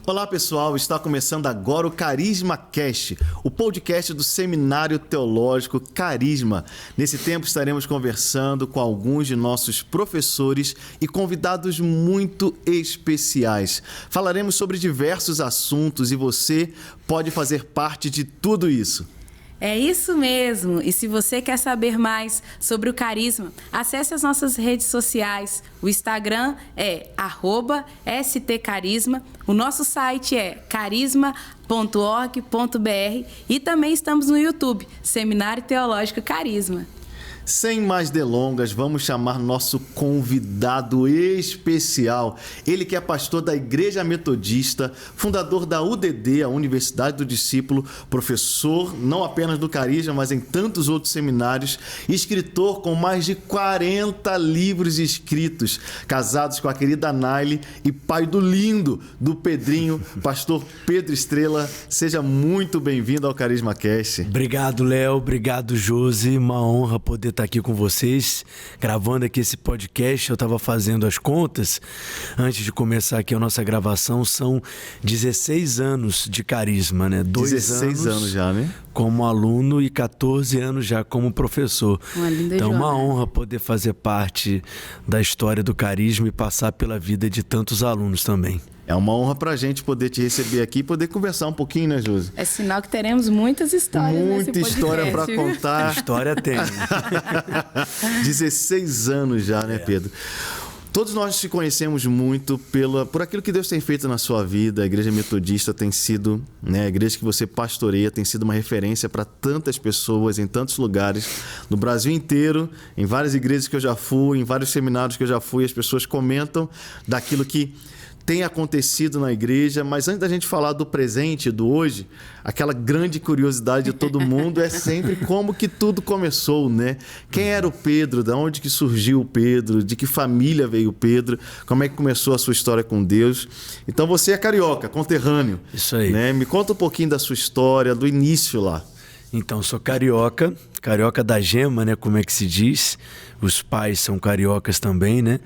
Olá pessoal, está começando agora o Carisma Cast, o podcast do Seminário Teológico Carisma. Nesse tempo estaremos conversando com alguns de nossos professores e convidados muito especiais. Falaremos sobre diversos assuntos e você pode fazer parte de tudo isso. É isso mesmo! E se você quer saber mais sobre o Carisma, acesse as nossas redes sociais. O Instagram é @stcarisma, o nosso site é carisma.org.br e também estamos no YouTube, Seminário Teológico Carisma. Sem mais delongas, vamos chamar nosso convidado especial. Ele que é pastor da Igreja Metodista, fundador da UDD, a Universidade do Discípulo, professor não apenas do Carisma, mas em tantos outros seminários, escritor com mais de 40 livros escritos, casados com a querida Naile e pai do lindo, do Pedrinho, pastor Pedro Estrela. Seja muito bem-vindo ao Carisma Cast. Obrigado, Léo. Obrigado, Josi. Uma honra poder estar aqui com vocês, gravando aqui esse podcast. Eu estava fazendo as contas antes de começar aqui a nossa gravação. São 16 anos de Carisma, né? 16 anos já, né? Como aluno e 14 anos já como professor. Então, uma honra poder fazer parte da história do Carisma e passar pela vida de tantos alunos também. É uma honra pra gente poder te receber aqui e poder conversar um pouquinho, né, Josi? É sinal que teremos muitas histórias nesse podcast. Muita história pra contar. História tem. 16 anos já, né, Pedro? Todos nós te conhecemos muito por aquilo que Deus tem feito na sua vida. A Igreja Metodista tem sido, né, a igreja que você pastoreia, tem sido uma referência para tantas pessoas em tantos lugares, no Brasil inteiro, em várias igrejas que eu já fui, em vários seminários que eu já fui, as pessoas comentam daquilo que tem acontecido na igreja. Mas antes da gente falar do presente, do hoje, aquela grande curiosidade de todo mundo é sempre como que tudo começou, né? Quem era o Pedro? De onde que surgiu o Pedro? De que família veio o Pedro? Como é que começou a sua história com Deus? Então você é carioca, conterrâneo. Isso aí. Né? Me conta um pouquinho da sua história, do início lá. Então, sou carioca da gema, né? Como é que se diz? Os pais são cariocas também, né?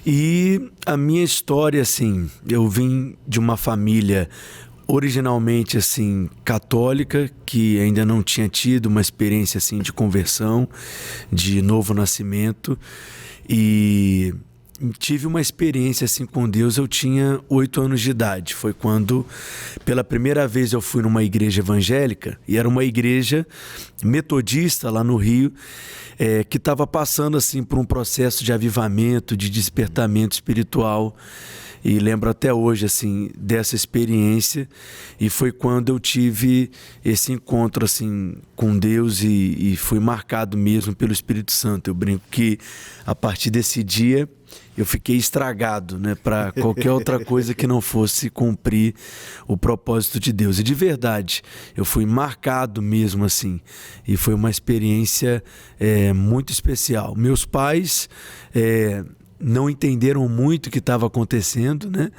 E a minha história, assim, eu vim de uma família originalmente, assim, católica, que ainda não tinha tido uma experiência, assim, de conversão, de novo nascimento, e tive uma experiência assim com Deus. Eu tinha 8 anos de idade. Foi quando pela primeira vez eu fui numa igreja evangélica, e era uma igreja metodista lá no Rio, que estava passando assim por um processo de avivamento, de despertamento espiritual. E lembro até hoje assim dessa experiência, e foi quando eu tive esse encontro assim com Deus e fui marcado mesmo pelo Espírito Santo. Eu brinco que a partir desse dia eu fiquei estragado, né, para qualquer outra coisa que não fosse cumprir o propósito de Deus. E de verdade, eu fui marcado mesmo assim, e foi uma experiência muito especial. Meus pais não entenderam muito o que estava acontecendo, né?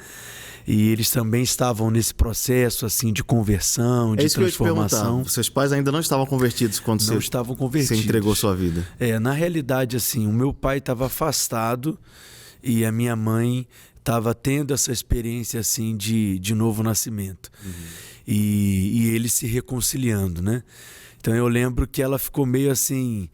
E eles também estavam nesse processo assim de conversão, de transformação. Seus pais ainda não estavam convertidos quando não estavam convertidos. Você entregou sua vida? Na realidade, assim, o meu pai estava afastado e a minha mãe estava tendo essa experiência assim de novo nascimento. Uhum. E eles se reconciliando, né? Então eu lembro que ela ficou meio assim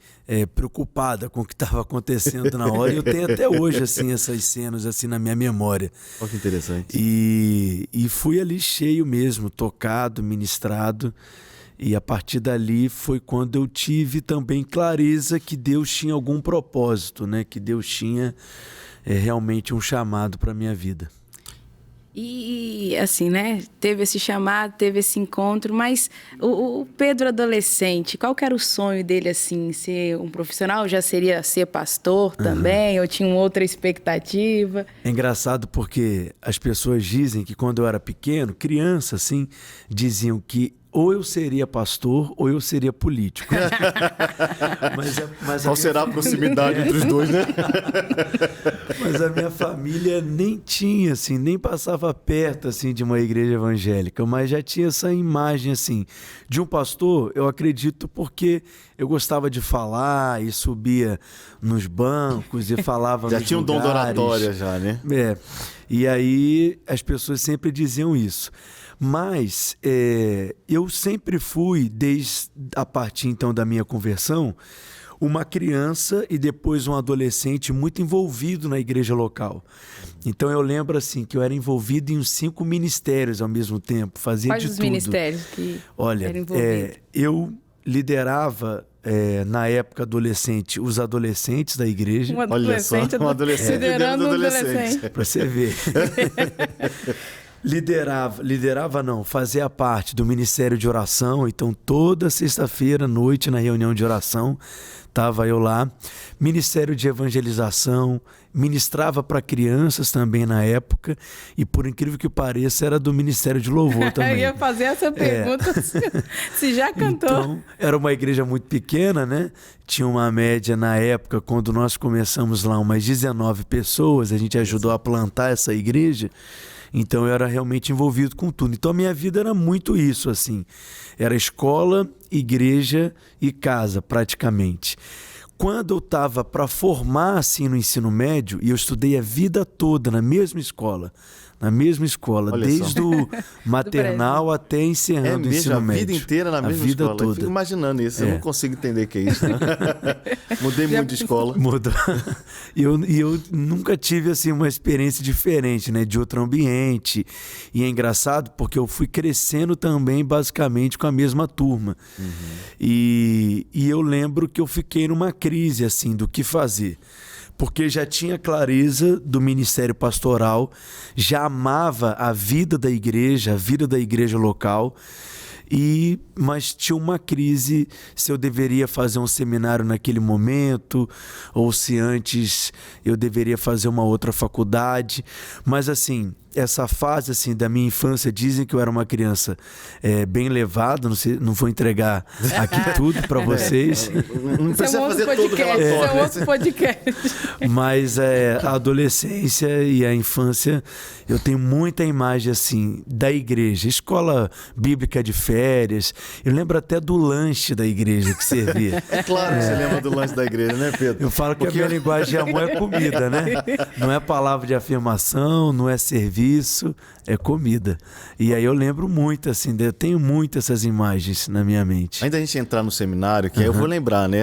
preocupada com o que estava acontecendo na hora, e eu tenho até hoje assim essas cenas assim na minha memória. Olha que interessante. E fui ali cheio mesmo, tocado, ministrado, e a partir dali foi quando eu tive também clareza que Deus tinha algum propósito, né? Que Deus tinha realmente um chamado para a minha vida. E assim, né? Teve esse chamado, teve esse encontro, mas o Pedro adolescente, qual que era o sonho dele, assim? Ser um profissional? Já seria ser pastor também? Ou tinha uma outra expectativa? É engraçado porque as pessoas dizem que quando eu era pequeno, criança, assim, diziam que ou eu seria pastor ou eu seria político. mas qual será a proximidade entre os dois, né? Mas a minha família nem tinha, assim, nem passava perto, assim, de uma igreja evangélica, mas já tinha essa imagem, assim, de um pastor. Eu acredito porque eu gostava de falar e subia nos bancos e falava Já nos tinha um dom de lugares. oratória já, né? E aí as pessoas sempre diziam isso. Mas eu sempre fui, desde a partir então da minha conversão, uma criança e depois um adolescente muito envolvido na igreja local. Então eu lembro assim que eu era envolvido em uns 5 ministérios ao mesmo tempo, fazia Quais de os tudo. ministérios que eram envolvidos? Eu liderava na época adolescente os adolescentes da igreja. Olha só, um adolescente liderando um adolescente. Para você ver. Liderava não, fazia parte do Ministério de Oração, então toda sexta-feira à noite na reunião de oração, estava eu lá. Ministério de Evangelização, ministrava para crianças também na época, e por incrível que pareça, era do Ministério de Louvor também. Eu ia fazer essa pergunta se já cantou. Então, era uma igreja muito pequena, né? Tinha uma média na época, quando nós começamos lá, umas 19 pessoas, a gente ajudou a plantar essa igreja. Então eu era realmente envolvido com tudo. Então a minha vida era muito isso, assim. Era escola, igreja e casa, praticamente. Quando eu estava para formar, assim, no ensino médio, e eu estudei a vida toda na mesma escola, Olha desde só. o maternal até encerrando o ensino médio. A vida inteira na mesma vida escola. toda. Eu fico imaginando isso, eu não consigo entender o que é isso. Né? Mudei muito de escola. Mudou. E eu nunca tive assim uma experiência diferente, né, de outro ambiente. E é engraçado porque eu fui crescendo também basicamente com a mesma turma. Uhum. E eu lembro que eu fiquei numa crise assim do que fazer. Porque já tinha clareza do ministério pastoral, já amava a vida da igreja local, mas tinha uma crise se eu deveria fazer um seminário naquele momento, ou se antes eu deveria fazer uma outra faculdade. Mas assim, essa fase assim, da minha infância, dizem que eu era uma criança bem levada, não vou entregar aqui tudo para vocês. Não precisa fazer todo o relatório. Isso é um outro podcast. Mas a adolescência e a infância, eu tenho muita imagem assim da igreja, escola bíblica de férias. Eu lembro até do lanche da igreja que servia. É claro que você lembra do lanche da igreja, né, Pedro? Eu falo que a minha linguagem de amor é comida, né? Não é palavra de afirmação, não é serviço, é comida. E aí eu lembro muito, assim, eu tenho muito essas imagens na minha mente. Ainda a gente entrar no seminário, que aí eu vou lembrar, né?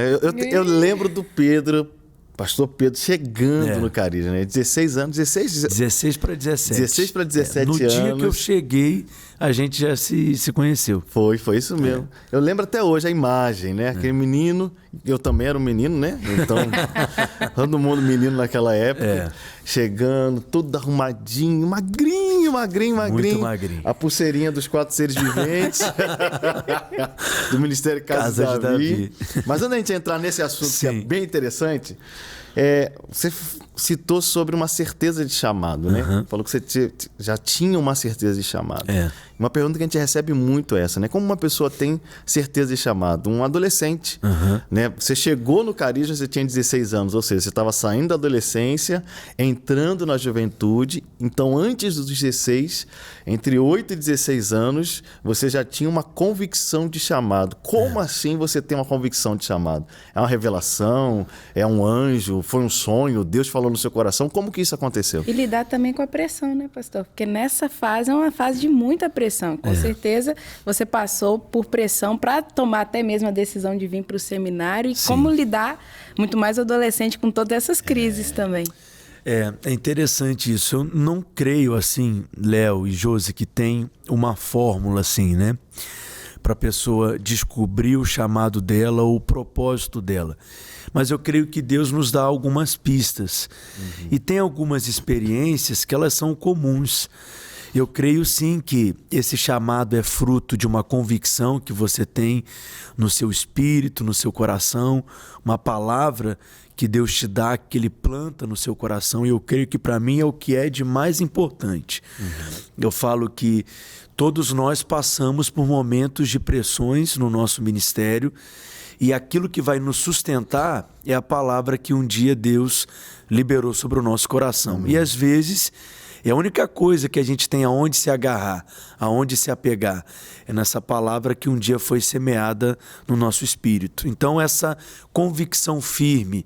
Eu lembro do Pedro, pastor Pedro, chegando no Caribe, né? 16 anos, 16 para 17. 16 para 17 no anos. No dia que eu cheguei, a gente já se conheceu. Foi isso mesmo. Eu lembro até hoje a imagem, né? Aquele menino, eu também era um menino, né? Então, todo mundo menino naquela época. Chegando, todo arrumadinho, magrinho. Muito magrinho. A pulseirinha dos 4 seres viventes. Do Ministério Casa de Davi. Mas antes da gente entrar nesse assunto que é bem interessante, você citou sobre uma certeza de chamado, né? Falou que você já tinha uma certeza de chamado. Uma pergunta que a gente recebe muito é essa, né? Como uma pessoa tem certeza de chamado? Um adolescente, né? Você chegou no Carisma, você tinha 16 anos, ou seja, você estava saindo da adolescência, entrando na juventude. Então, antes dos 16, entre 8 e 16 anos, você já tinha uma convicção de chamado. Como assim você tem uma convicção de chamado? É uma revelação? É um anjo? Foi um sonho? Deus falou no seu coração? Como que isso aconteceu? E lidar também com a pressão, né, pastor? Porque nessa fase é uma fase de muita pressão. Com certeza você passou por pressão para tomar até mesmo a decisão de vir para o seminário. E como lidar, muito mais adolescente, com todas essas crises também. É interessante isso. Eu não creio assim, Léo e Josi, que tem uma fórmula assim, né? Para a pessoa descobrir o chamado dela ou o propósito dela. Mas eu creio que Deus nos dá algumas pistas. E tem algumas experiências que elas são comuns. Eu creio sim que esse chamado é fruto de uma convicção que você tem no seu espírito, no seu coração, uma palavra que Deus te dá, que Ele planta no seu coração, e eu creio que para mim é o que é de mais importante. Eu falo que todos nós passamos por momentos de pressões no nosso ministério, e aquilo que vai nos sustentar é a palavra que um dia Deus liberou sobre o nosso coração. E às vezes É a única coisa que a gente tem aonde se agarrar, aonde se apegar. É nessa palavra que um dia foi semeada no nosso espírito. Então, essa convicção firme,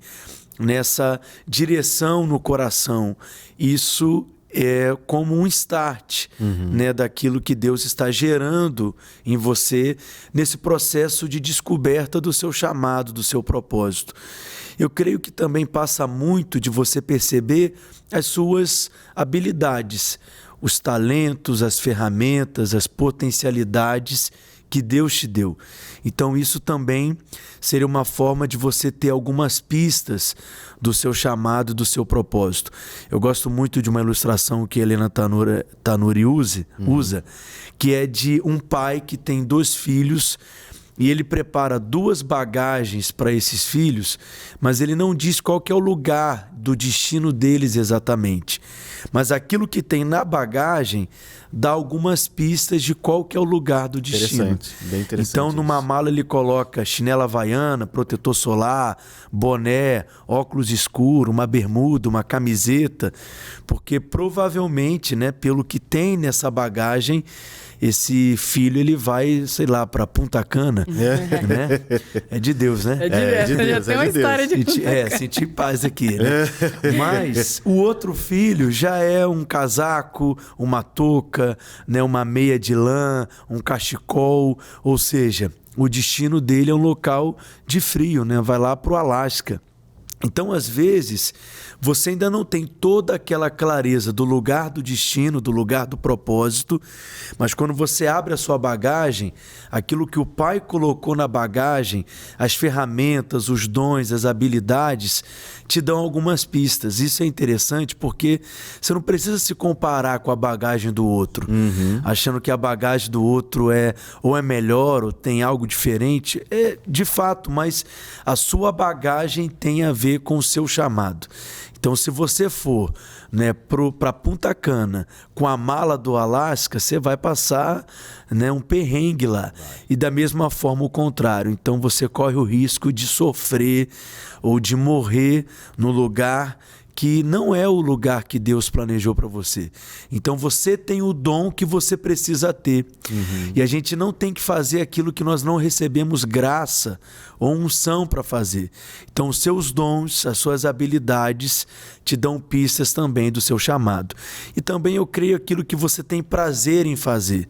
nessa direção no coração, isso é como um start, né, daquilo que Deus está gerando em você nesse processo de descoberta do seu chamado, do seu propósito. Eu creio que também passa muito de você perceber as suas habilidades, os talentos, as ferramentas, as potencialidades que Deus te deu. Então isso também seria uma forma de você ter algumas pistas do seu chamado, do seu propósito. Eu gosto muito de uma ilustração que Helena Tanuri usa, que é de um pai que tem 2 filhos e ele prepara 2 bagagens para esses filhos, mas ele não diz qual que é o lugar do destino deles exatamente. Mas aquilo que tem na bagagem dá algumas pistas de qual que é o lugar do destino. Bem interessante. Então, numa mala ele coloca chinela havaiana, protetor solar, boné, óculos escuros, uma bermuda, uma camiseta, porque provavelmente, né, pelo que tem nessa bagagem, esse filho ele vai, sei lá, para Punta Cana, né? É de Deus, né? É de Deus. Já tem uma história de Punta Cana. Sentir paz aqui, né? Mas o outro filho já é um casaco, uma touca, né? Uma meia de lã, um cachecol, ou seja, o destino dele é um local de frio, né? Vai lá para o Alasca. Então, às vezes, você ainda não tem toda aquela clareza do lugar do destino, do lugar do propósito, mas quando você abre a sua bagagem, aquilo que o Pai colocou na bagagem, as ferramentas, os dons, as habilidades, te dão algumas pistas. Isso é interessante porque você não precisa se comparar com a bagagem do outro, achando que a bagagem do outro é melhor ou tem algo diferente. É de fato, mas a sua bagagem tem a ver com o seu chamado. Então, se você for, né, para Punta Cana com a mala do Alasca, você vai passar, né, um perrengue lá. E da mesma forma o contrário. Então, você corre o risco de sofrer ou de morrer no lugar que não é o lugar que Deus planejou para você. Então você tem o dom que você precisa ter. E a gente não tem que fazer aquilo que nós não recebemos graça ou unção para fazer. Então os seus dons, as suas habilidades te dão pistas também do seu chamado. E também eu creio aquilo que você tem prazer em fazer.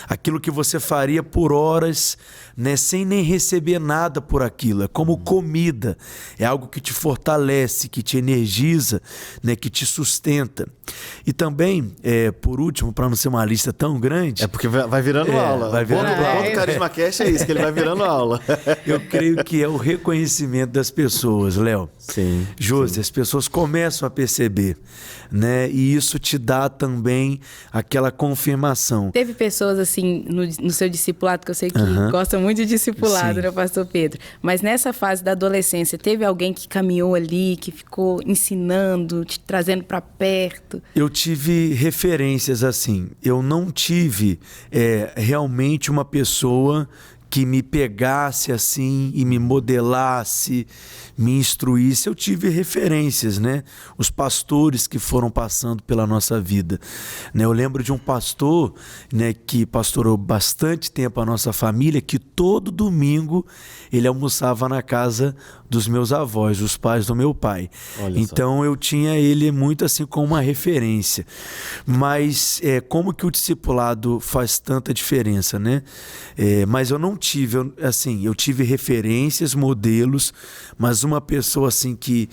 Aquilo que você faria por horas, né, sem nem receber nada por aquilo. É como comida. É algo que te fortalece, que te energiza, né, que te sustenta. E também, por último, para não ser uma lista tão grande... É porque vai virando aula. Vai virando aula. O ponto do Carisma Cast é isso, que ele vai virando aula. Eu creio que é o reconhecimento das pessoas, Léo. Sim. Josi, as pessoas começam a perceber, né? E isso te dá também aquela confirmação. Teve pessoas assim no seu discipulado, que eu sei que gosta muito de discipulado, né, pastor Pedro? Mas nessa fase da adolescência, teve alguém que caminhou ali, que ficou ensinando, te trazendo para perto? Eu tive referências assim. Eu não tive realmente uma pessoa que me pegasse assim e me modelasse, me instruísse. Eu tive referências, né? Os pastores que foram passando pela nossa vida, né? Eu lembro de um pastor, né, que pastorou bastante tempo a nossa família, que todo domingo ele almoçava na casa dos meus avós, os pais do meu pai. Olha então só. Eu tinha ele muito assim como uma referência. Mas como que o discipulado faz tanta diferença, né? Mas eu não tive, eu tive referências, modelos, mas uma pessoa assim que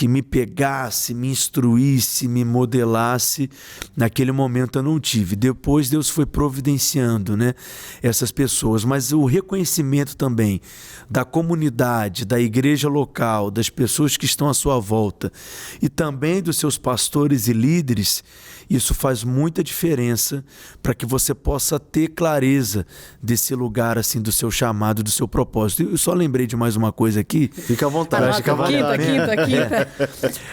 me pegasse, me instruísse, me modelasse, naquele momento eu não tive. Depois Deus foi providenciando, né, essas pessoas, mas o reconhecimento também da comunidade, da igreja local, das pessoas que estão à sua volta e também dos seus pastores e líderes, isso faz muita diferença para que você possa ter clareza desse lugar, assim, do seu chamado, do seu propósito. Eu só lembrei de mais uma coisa aqui. Fica à vontade. Fica à vontade. Quinta.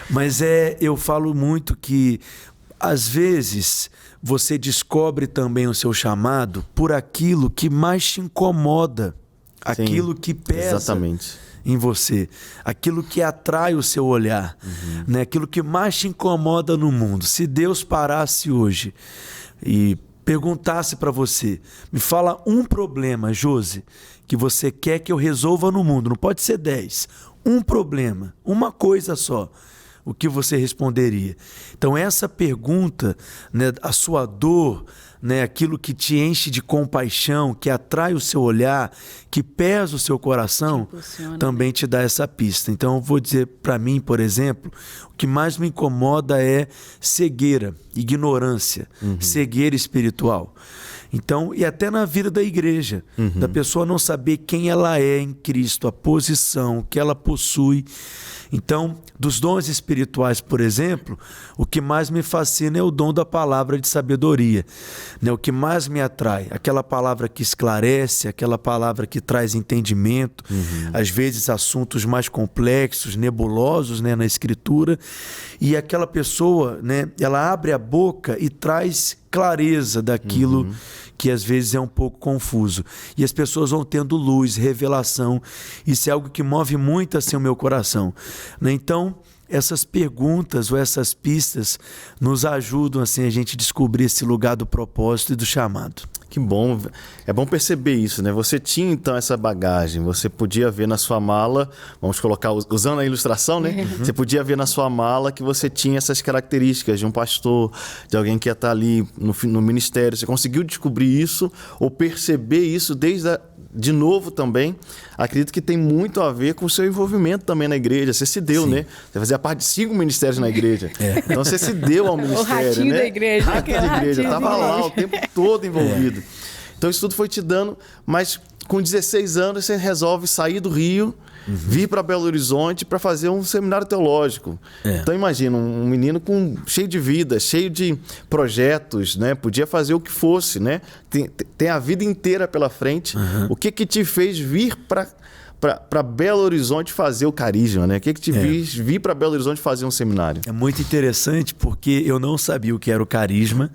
Mas eu falo muito que, às vezes, você descobre também o seu chamado por aquilo que mais te incomoda, aquilo que pesa. Exatamente. em você, aquilo que atrai o seu olhar, né? Aquilo que mais te incomoda no mundo. Se Deus parasse hoje e perguntasse para você, me fala um problema, Josi, que você quer que eu resolva no mundo, não pode ser 10, um problema, uma coisa só, o que você responderia? Então essa pergunta, né, a sua dor, né, aquilo que te enche de compaixão, que atrai o seu olhar, que pesa o seu coração, também te dá essa pista. Então eu vou dizer para mim, por exemplo, o que mais me incomoda é cegueira, ignorância, cegueira espiritual. Então, e até na vida da igreja, da pessoa não saber quem ela é em Cristo, a posição que ela possui. Então, dos dons espirituais, por exemplo, o que mais me fascina é o dom da palavra de sabedoria, né? O que mais me atrai, aquela palavra que esclarece, aquela palavra que traz entendimento, às vezes assuntos mais complexos, nebulosos, né, na Escritura, e aquela pessoa, né, ela abre a boca e traz clareza daquilo que às vezes é um pouco confuso. E as pessoas vão tendo luz, revelação. Isso é algo que move muito assim o meu coração, né? Então, essas perguntas ou essas pistas nos ajudam assim, a gente descobrir esse lugar do propósito e do chamado. Que bom, é bom perceber isso, né? Você tinha então essa bagagem, você podia ver na sua mala, vamos colocar, usando a ilustração, né? Você podia ver na sua mala que você tinha essas características de um pastor, de alguém que ia estar ali no ministério. Você conseguiu descobrir isso ou perceber isso de novo também, acredito que tem muito a ver com o seu envolvimento também na igreja. Você se deu, né? Você fazia parte de 5 ministérios na igreja. Então você se deu ao ministério, o ratinho, né? da igreja. Ratinho da igreja. Estava lá o tempo todo envolvido. Então isso tudo foi te dando, mas com 16 anos você resolve sair do Rio, vir para Belo Horizonte para fazer um seminário teológico. Então imagina, um menino cheio de vida, cheio de projetos, né? Podia fazer o que fosse, né? Tem a vida inteira pela frente. O que te fez vir para Belo Horizonte fazer o Carisma, né? O que te fez vir para Belo Horizonte fazer um seminário? É muito interessante porque eu não sabia o que era o Carisma,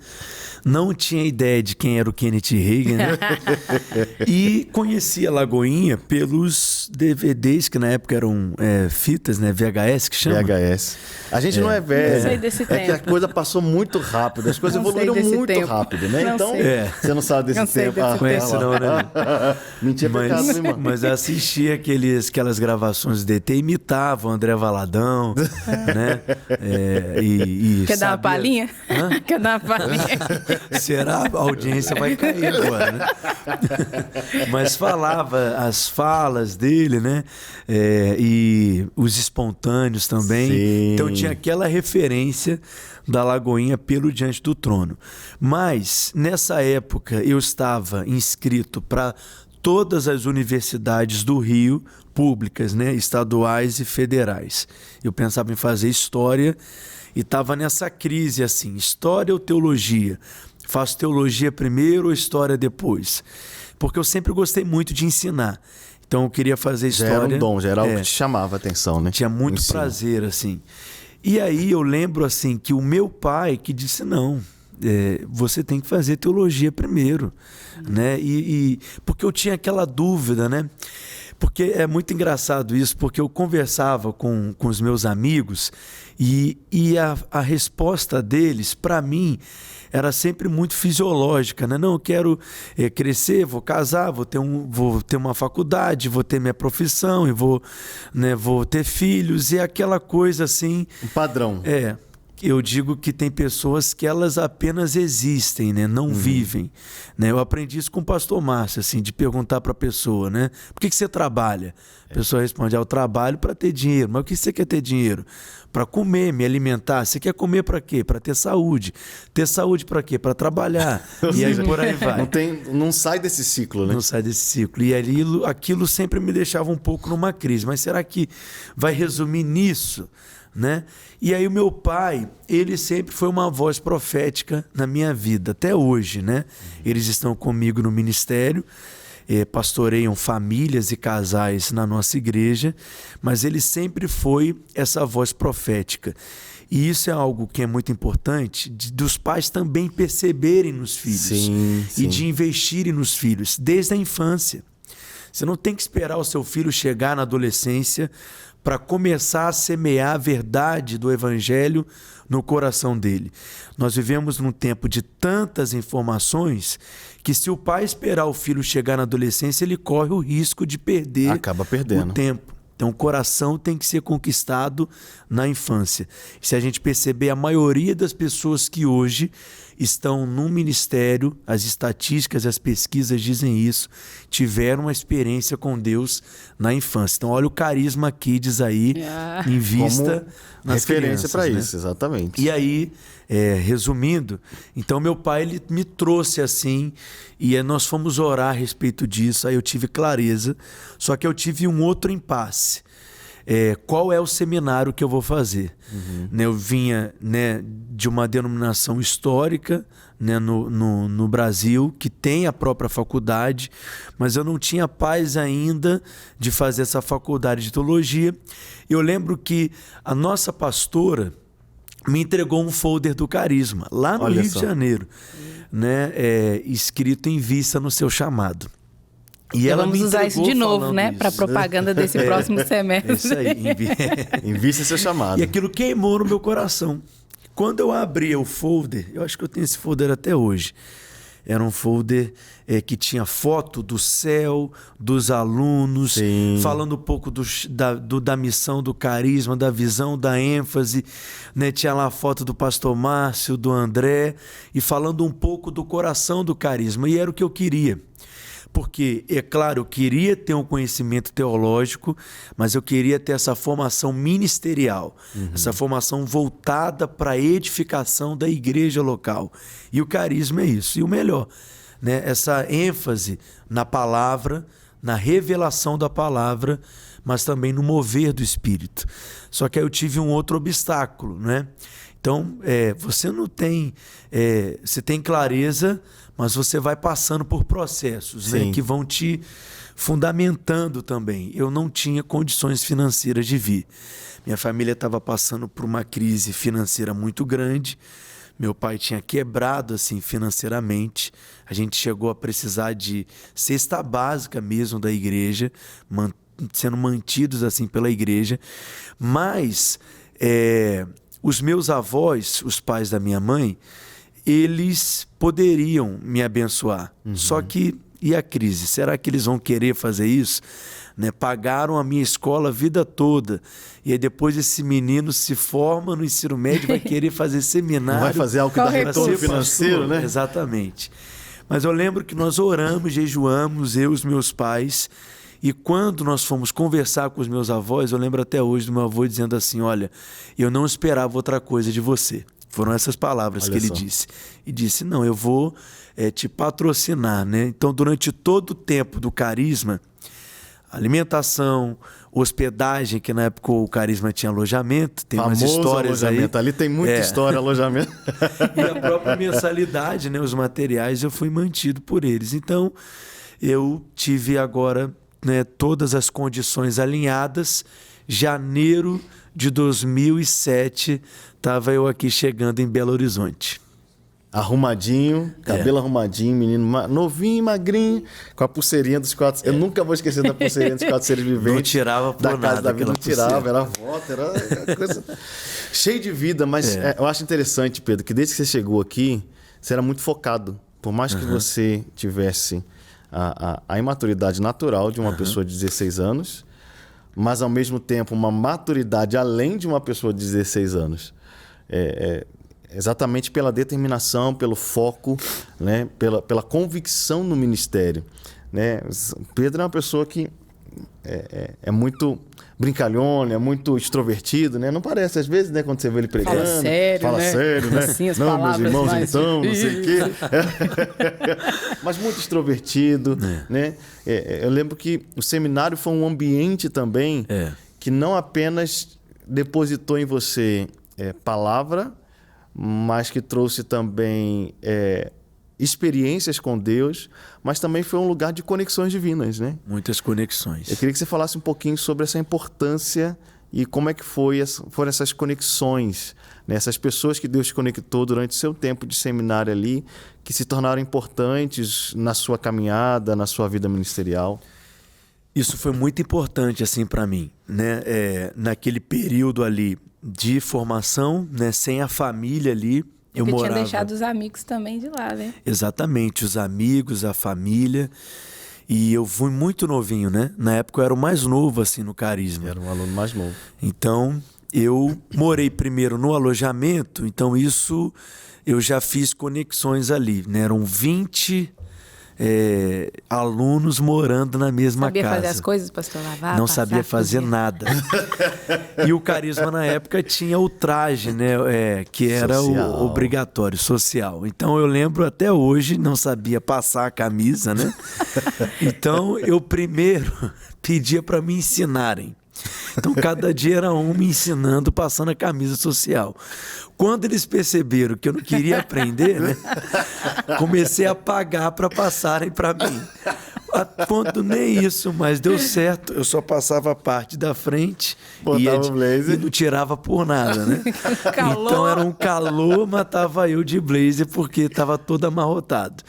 não tinha ideia de quem era o Kenneth Hagin, né? E conhecia Lagoinha pelos DVDs, que na época eram fitas, né? VHS que chama? VHS. A gente não é velho. Não sei desse tempo. É que a coisa passou muito rápido, as coisas evoluíram muito rápido, né? Não então, sei. Você não sabe desse tempo. Conhece não, né? Mentira, pecado, hein, mano? Mas eu assistia aquelas gravações de DT, imitavam o André Valadão, né? Quer dar uma palhinha? Quer dar uma palhinha? Será? A audiência vai cair agora, né? Mas falava as falas dele, né? E os espontâneos também. Sim. Então tinha aquela referência da Lagoinha pelo Diante do Trono. Mas nessa época eu estava inscrito para todas as universidades do Rio, públicas, né? Estaduais e federais. Eu pensava em fazer história e estava nessa crise assim, história ou teologia? Faço teologia primeiro ou história depois? Porque eu sempre gostei muito de ensinar. Então eu queria fazer história. Já era um dom, já era algo que te chamava a atenção, né? Tinha muito prazer, assim. E aí eu lembro, assim, que o meu pai que disse, não, você tem que fazer teologia primeiro, né? Porque eu tinha aquela dúvida, né? Porque é muito engraçado isso, porque eu conversava com os meus amigos e a resposta deles, para mim, era sempre muito fisiológica, né? Não, eu quero crescer, vou casar, vou ter uma faculdade, vou ter minha profissão e vou ter filhos, e aquela coisa assim... Um padrão. Eu digo que tem pessoas que elas apenas existem, né? Não vivem, né? Eu aprendi isso com o pastor Márcio, assim, de perguntar para a pessoa, né? Por que você trabalha? A pessoa responde, eu trabalho para ter dinheiro. Mas o que você quer ter dinheiro? Para comer, me alimentar. Você quer comer para quê? Para ter saúde. Ter saúde para quê? Para trabalhar. E aí por aí vai. Não sai desse ciclo, né? Não sai desse ciclo. E aquilo sempre me deixava um pouco numa crise. Mas será que vai resumir nisso? Né? E aí o meu pai, ele sempre foi uma voz profética na minha vida, até hoje, né? Eles estão comigo no ministério, pastoreiam famílias e casais na nossa igreja, mas ele sempre foi essa voz profética. E isso é algo que é muito importante, dos pais também perceberem nos filhos. Sim. E de investirem nos filhos, desde a infância. Você não tem que esperar o seu filho chegar na adolescência para começar a semear a verdade do evangelho no coração dele. Nós vivemos num tempo de tantas informações que, se o pai esperar o filho chegar na adolescência, ele corre o risco de perder Acaba perdendo o tempo. Então, o coração tem que ser conquistado na infância. Se a gente perceber, a maioria das pessoas que hoje estão no ministério, as estatísticas, as pesquisas dizem isso, tiveram uma experiência com Deus na infância. Então, olha o Carisma Kids aí, em vista nas referência para né? isso, exatamente. E aí, resumindo, então meu pai ele me trouxe assim, e nós fomos orar a respeito disso, aí eu tive clareza, só que eu tive um outro impasse. Qual é o seminário que eu vou fazer? Né, eu vinha, né, de uma denominação histórica, né, no Brasil, que tem a própria faculdade, mas eu não tinha paz ainda de fazer essa faculdade de teologia. Eu lembro que a nossa pastora me entregou um folder do Carisma, lá no Rio de Janeiro, né, escrito em vista no seu chamado. E ela vamos usar isso de novo, né? Para propaganda desse próximo semestre. Isso aí. Invista seu chamado. E aquilo queimou no meu coração. Quando eu abri o folder, eu acho que eu tenho esse folder até hoje. Era um folder que tinha foto do céu, dos alunos, Sim. falando um pouco da missão, do carisma, da visão, da ênfase. Né? Tinha lá a foto do pastor Márcio, do André, e falando um pouco do coração do carisma. E era o que eu queria. Porque, é claro, eu queria ter um conhecimento teológico, mas eu queria ter essa formação ministerial, essa formação voltada para a edificação da igreja local. E o carisma é isso. E o melhor, né? Essa ênfase na palavra, na revelação da palavra, mas também no mover do Espírito. Só que aí eu tive um outro obstáculo, né? Então, você não tem... você tem clareza, mas você vai passando por processos, né, que vão te fundamentando também. Eu não tinha condições financeiras de vir. Minha família estava passando por uma crise financeira muito grande. Meu pai tinha quebrado assim, financeiramente. A gente chegou a precisar de cesta básica mesmo da igreja, sendo mantidos assim pela igreja. Mas os meus avós, os pais da minha mãe, eles poderiam me abençoar. Só que, e a crise? Será que eles vão querer fazer isso? Né? Pagaram a minha escola a vida toda. E aí depois esse menino se forma no ensino médio, vai querer fazer seminário. Vai fazer algo que dá retorno financeiro, né? Exatamente. Mas eu lembro que nós oramos, jejuamos, eu e os meus pais. E quando nós fomos conversar com os meus avós, eu lembro até hoje do meu avô dizendo assim, olha, eu não esperava outra coisa de você. Foram essas palavras que ele disse. E disse, não, eu vou te patrocinar, né? Então, durante todo o tempo do Carisma, alimentação, hospedagem, que na época o Carisma tinha alojamento, tem umas histórias alojamento. aí. Ali tem muita história, alojamento. E a própria mensalidade, né? Os materiais, eu fui mantido por eles. Então, eu tive agora, né, todas as condições alinhadas. Janeiro de 2007, estava eu aqui chegando em Belo Horizonte. Arrumadinho, cabelo arrumadinho, menino novinho, magrinho, com a pulseirinha dos quatro... Eu nunca vou esquecer da pulseirinha dos 4 seres viventes. Não tirava por da nada. Casa da Vida, não tirava, pulseira. era voto, era coisa... cheio de vida, mas eu acho interessante, Pedro, que desde que você chegou aqui, você era muito focado. Por mais que você tivesse a imaturidade natural de uma pessoa de 16 anos, mas ao mesmo tempo uma maturidade além de uma pessoa de 16 anos. Exatamente pela determinação, pelo foco, né? pela convicção no ministério. Né? Pedro é uma pessoa que é muito brincalhona, é muito extrovertido, né? Não parece às vezes, né? Quando você vê ele pregando. Fala sério, né? Assim, as não, meus irmãos, mais... então, não sei o quê. Mas muito extrovertido, né? Eu lembro que o seminário foi um ambiente também que não apenas depositou em você palavra, mas que trouxe também experiências com Deus, mas também foi um lugar de conexões divinas, né? Muitas conexões. Eu queria que você falasse um pouquinho sobre essa importância e como é que foram essas conexões, né? Essas pessoas que Deus te conectou durante o seu tempo de seminário ali, que se tornaram importantes na sua caminhada, na sua vida ministerial. Isso foi muito importante assim para mim, né? Naquele período ali de formação, né? Sem a família ali, eu morava. Tinha deixado os amigos também de lá, né? Exatamente, os amigos, a família. E eu fui muito novinho, né? Na época eu era o mais novo assim no Carisma. Era um aluno mais novo. Então eu morei primeiro no alojamento, então isso eu já fiz conexões ali, né? Eram 20 alunos morando na mesma casa. Sabia fazer as coisas, pastor? Lavar, não passar, sabia fazer cozinhar. nada. E o Carisma na época tinha o traje, né? Que era o obrigatório, social. Então eu lembro até hoje, não sabia passar a camisa, né? Então eu primeiro pedia para me ensinarem. Então cada dia era um me ensinando, passando a camisa social. Quando eles perceberam que eu não queria aprender, né, comecei a pagar para passarem para mim. A ponto nem isso, mas deu certo. Eu só passava a parte da frente e não tirava por nada, né? Então era um calor, matava eu de blazer porque estava todo amarrotado.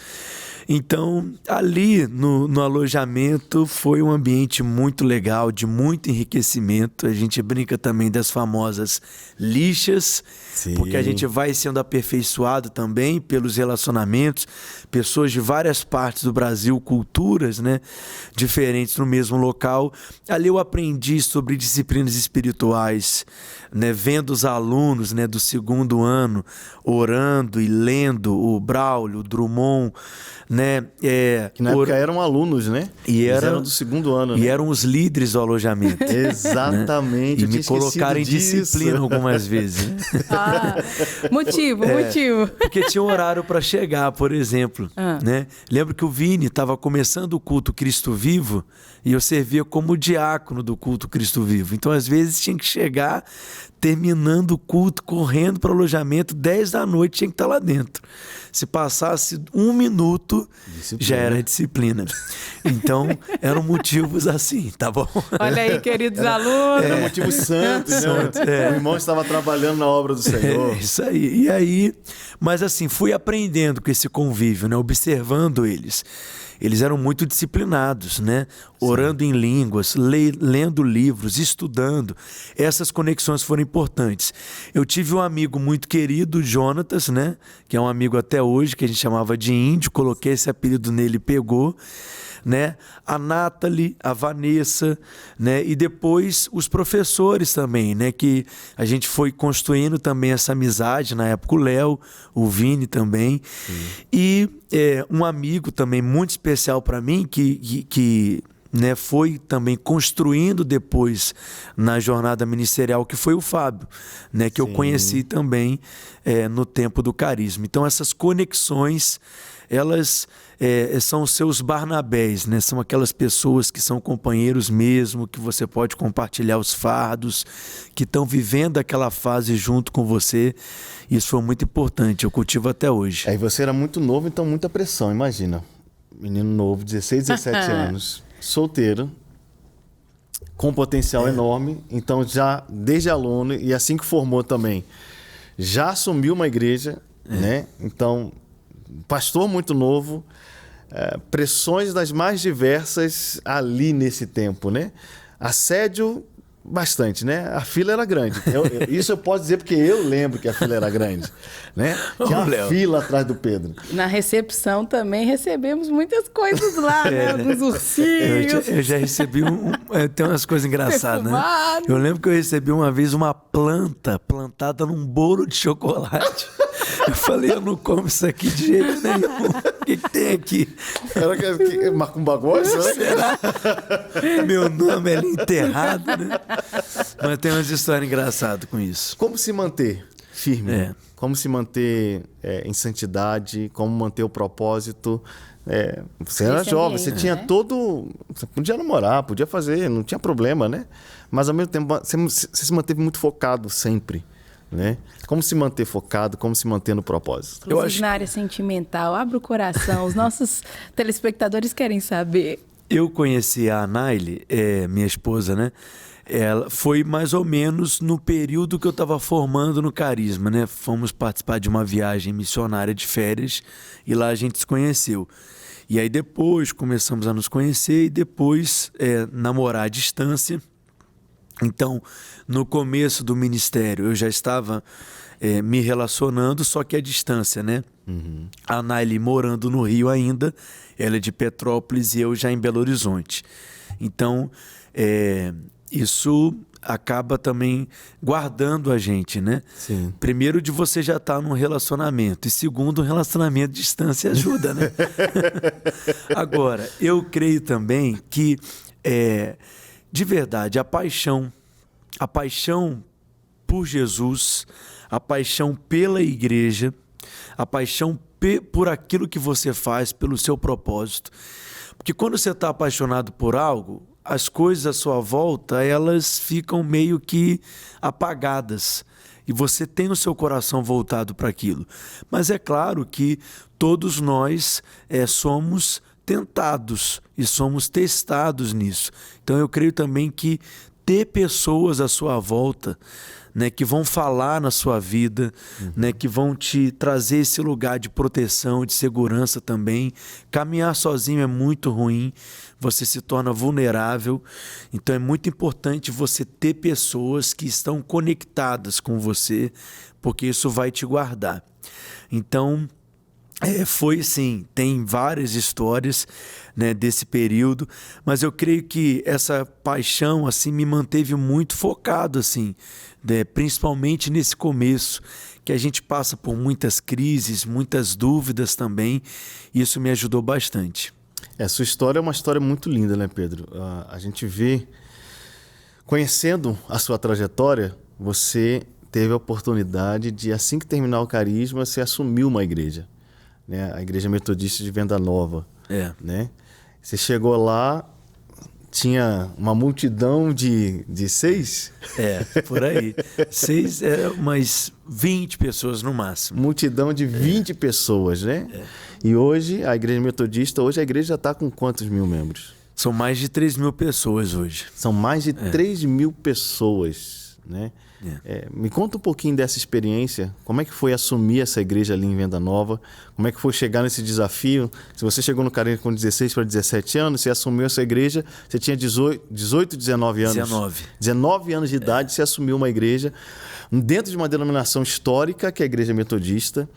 Então, ali no alojamento foi um ambiente muito legal, de muito enriquecimento. A gente brinca também das famosas lixas, sim, porque a gente vai sendo aperfeiçoado também pelos relacionamentos, pessoas de várias partes do Brasil, culturas, né, diferentes no mesmo local. Ali eu aprendi sobre disciplinas espirituais, né, vendo os alunos, né, do segundo ano orando e lendo o Braulio, o Drummond, né? Que na época eram alunos, né? E eram do segundo ano, e né? eram os líderes do alojamento. Exatamente. Né? E me colocaram em disciplina algumas vezes. Né? Motivo. Porque tinha um horário para chegar, por exemplo. Né? Lembro que o Vini estava começando o culto Cristo Vivo e eu servia como diácono do culto Cristo Vivo. Então, às vezes, tinha que chegar terminando o culto, correndo para o alojamento, 10 da noite tinha que estar lá dentro. Se passasse 1 minuto, já era disciplina. Então, eram motivos assim, tá bom? Olha aí, queridos alunos. Eram motivos santos, né? O irmão estava trabalhando na obra do Senhor. Isso aí. E aí, mas assim, fui aprendendo com esse convívio, né? Observando eles. Eles eram muito disciplinados, né? Orando em línguas, lendo livros, estudando. Essas conexões foram importantes. Eu tive um amigo muito querido, Jonatas, né? Que é um amigo até hoje, que a gente chamava de Índio. Coloquei esse apelido nele e pegou. Né? A Nathalie, a Vanessa, né? E depois os professores também, né? Que a gente foi construindo também essa amizade, na época o Léo, o Vini também. E um amigo também muito especial para mim que né, foi também construindo depois na jornada ministerial, que foi o Fábio, né, que eu conheci também no tempo do Carisma. Então essas conexões, elas são os seus Barnabés, né? São aquelas pessoas que são companheiros mesmo, que você pode compartilhar os fardos, que estão vivendo aquela fase junto com você. Isso foi muito importante, eu cultivo até hoje. Aí você era muito novo, então muita pressão, imagina. Menino novo, 16, 17 anos, solteiro, com potencial enorme. Então já desde aluno, e assim que formou também, já assumiu uma igreja, né? Então, pastor muito novo, pressões das mais diversas ali nesse tempo, né? Assédio, bastante, né? A fila era grande. Isso eu posso dizer porque eu lembro que a fila era grande, né? Tinha uma fila atrás do Pedro. Na recepção também recebemos muitas coisas lá, né? Alguns ursinhos. Eu já recebi tem umas coisas engraçadas, né? Eu lembro que eu recebi uma vez uma planta plantada num bolo de chocolate. Eu falei, eu não como isso aqui de jeito nenhum. O que tem aqui? Era que macumba gosta, né? Será? Meu nome é ali enterrado, né? Mas tem umas histórias engraçadas com isso. Como se manter firme? Como se manter em santidade? Como manter o propósito? Você era jovem, você tinha todo... Você podia namorar, podia fazer, não tinha problema, né? Mas ao mesmo tempo, você se manteve muito focado sempre. Né? Como se manter focado, como se manter no propósito. Eu acho... Na área sentimental, abre o coração, os nossos telespectadores querem saber. Eu conheci a Anaile, minha esposa, né? Ela foi mais ou menos no período que eu estava formando no Carisma, né? Fomos participar de uma viagem missionária de férias e lá a gente se conheceu. E aí depois começamos a nos conhecer e depois namorar à distância. Então, no começo do ministério, eu já estava me relacionando, só que à distância, né? Uhum. A Naili morando no Rio ainda, ela é de Petrópolis e eu já em Belo Horizonte. Então, isso acaba também guardando a gente, né? Sim. Primeiro, de você já estar num relacionamento. E segundo, um relacionamento à distância ajuda, né? Agora, eu creio também que, de verdade, a paixão por Jesus, a paixão pela igreja, a paixão por aquilo que você faz, pelo seu propósito. Porque quando você está apaixonado por algo, as coisas à sua volta, elas ficam meio que apagadas. E você tem o seu coração voltado para aquilo. Mas é claro que todos nós somos tentados e somos testados nisso. Então eu creio também que ter pessoas à sua volta, né, que vão falar na sua vida, né, que vão te trazer esse lugar de proteção, de segurança também. Caminhar sozinho é muito ruim, você se torna vulnerável. Então é muito importante você ter pessoas que estão conectadas com você, porque isso vai te guardar. Então, foi sim, tem várias histórias, né, desse período, mas eu creio que essa paixão assim me manteve muito focado assim, né, principalmente nesse começo, que a gente passa por muitas crises, muitas dúvidas também, e isso me ajudou bastante. Sua história é uma história muito linda, né, Pedro? A gente vê, conhecendo a sua trajetória, você teve a oportunidade de, assim que terminar o Carisma, você assumiu uma igreja, né? A Igreja Metodista de Venda Nova. Né? Você chegou lá, tinha uma multidão de 6? Por aí. 6 umas 20 pessoas no máximo. Multidão de 20 pessoas, né? E hoje, a Igreja Metodista, hoje a igreja já está com quantos mil membros? São mais de 3 mil pessoas hoje. São mais de 3 mil pessoas, né? Me conta um pouquinho dessa experiência. Como é que foi assumir essa igreja ali em Venda Nova? Como é que foi chegar nesse desafio? Se você chegou no Carisma com 16 para 17 anos, você assumiu essa igreja, você tinha 18, 19 anos. 19 anos de idade, você assumiu uma igreja dentro de uma denominação histórica, que é a Igreja Metodista.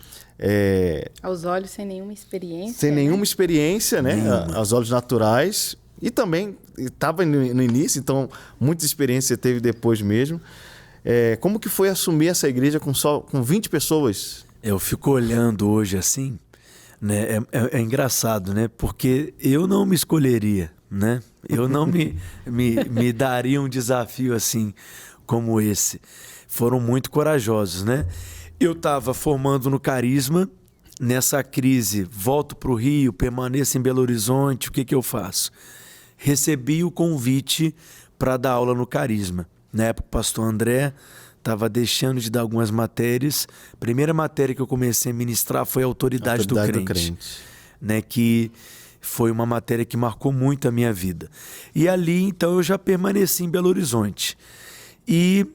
Aos olhos, sem nenhuma experiência. Sem nenhuma né? experiência, né? Aos olhos naturais. E também estava no início, então muitas experiências você teve depois mesmo. Como que foi assumir essa igreja com 20 pessoas? Eu fico olhando hoje assim, né? É engraçado, né? Porque eu não me escolheria, né? Eu não me daria um desafio assim como esse. Foram muito corajosos, né? Eu estava formando no Carisma, nessa crise, volto para o Rio, permaneço em Belo Horizonte, o que eu faço? Recebi o convite para dar aula no Carisma. Na época, o pastor André estava deixando de dar algumas matérias. A primeira matéria que eu comecei a ministrar foi a Autoridade do Crente. Né, que foi uma matéria que marcou muito a minha vida. E ali, então, eu já permaneci em Belo Horizonte. E,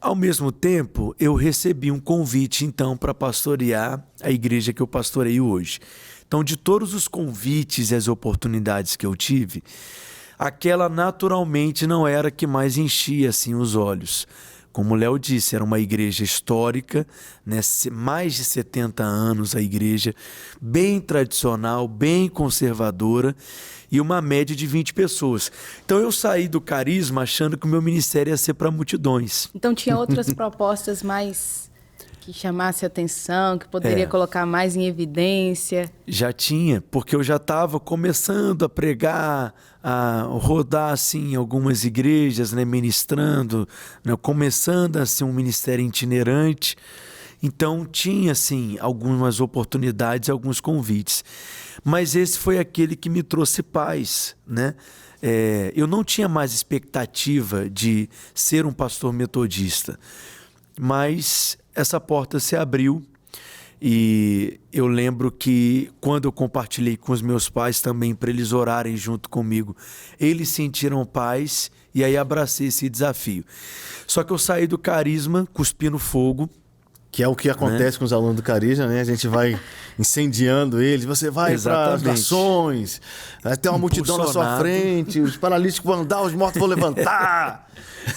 ao mesmo tempo, eu recebi um convite, então, para pastorear a igreja que eu pastoreio hoje. Então, de todos os convites e as oportunidades que eu tive, aquela naturalmente não era a que mais enchia assim, os olhos. Como o Léo disse, era uma igreja histórica, né? Mais de 70 anos a igreja, bem tradicional, bem conservadora e uma média de 20 pessoas. Então eu saí do Carisma achando que o meu ministério ia ser para multidões. Então tinha outras propostas mais que chamasse atenção, que poderia colocar mais em evidência? Já tinha, porque eu já estava começando a pregar, a rodar assim, em algumas igrejas, né, ministrando, né, começando a ser um ministério itinerante. Então tinha assim, algumas oportunidades, alguns convites. Mas esse foi aquele que me trouxe paz, né? Eu não tinha mais expectativa de ser um pastor metodista, mas essa porta se abriu e eu lembro que quando eu compartilhei com os meus pais também para eles orarem junto comigo, eles sentiram paz e aí abracei esse desafio. Só que eu saí do Carisma cuspindo fogo, Que é o que acontece com os alunos do Carisma, né? A gente vai incendiando eles, você vai para as nações, tem uma multidão na sua frente, os paralíticos vão andar, os mortos vão levantar.